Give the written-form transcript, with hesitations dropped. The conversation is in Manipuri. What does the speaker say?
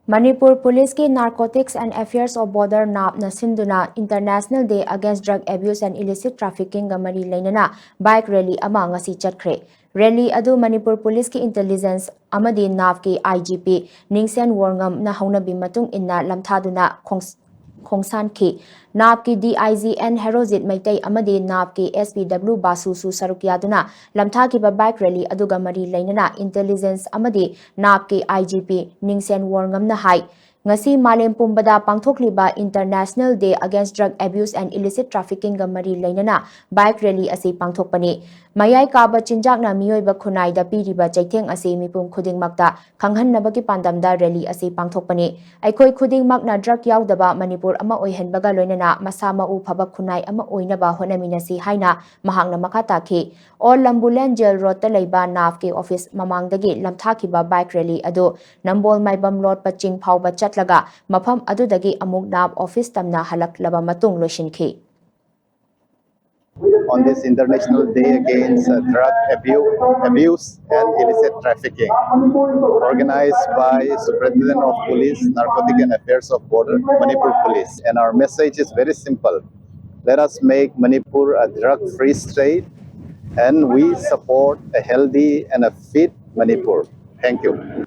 Manipur Police ki Narcotics and Affairs of Border NAP na sinduna International Day Against Drug Abuse and Illicit Trafficking ga mari lainana bike rally ama ngasi chatkhre. Rally adu Manipur Police ki Intelligence amadi NAP ki IGP Ningsen Warngam na haunabi matung inna lamthaduna Khongsan ki NAP ki DIGN Herozit Maitai amadi NAP ki SPW Basusu Sarukyaduna lamtha ki bike rally aduga mari lainana Intelligence amadi NAP ki IGP Ningsen Warngam na hai ngasi malem pumbada pangthokliba International Day Against Drug Abuse and Illicit Trafficking ga mari lainana bike rally asi pangthokpani mayai kaba chinjak na miyoiba khunai da piriba chaitheng asi mipum khudingmakta khanghannabagi pandamda rally asi pangthokpani aikhoi khudingmakna drug yaudaba Manipur ama oihenbaga loinana masama u phaba khunai ama oinaba honaminasi haina mahangna makata ki all Lambulan Jail Road ta leiba NAF ke office mamangdagi lamthakiba bike rally adu Nambol Maibam Lord Paching phauba chatlaga mafam adudagi amuk NAF office tamna halaklaba matung loishinki. On this International Day Against Drug Abuse and Illicit Trafficking, organized by Superintendent of Police, Narcotic and Affairs of Border, Manipur Police. And our message is very simple. Let us make Manipur a drug-free state, and we support a healthy and a fit Manipur. Thank you.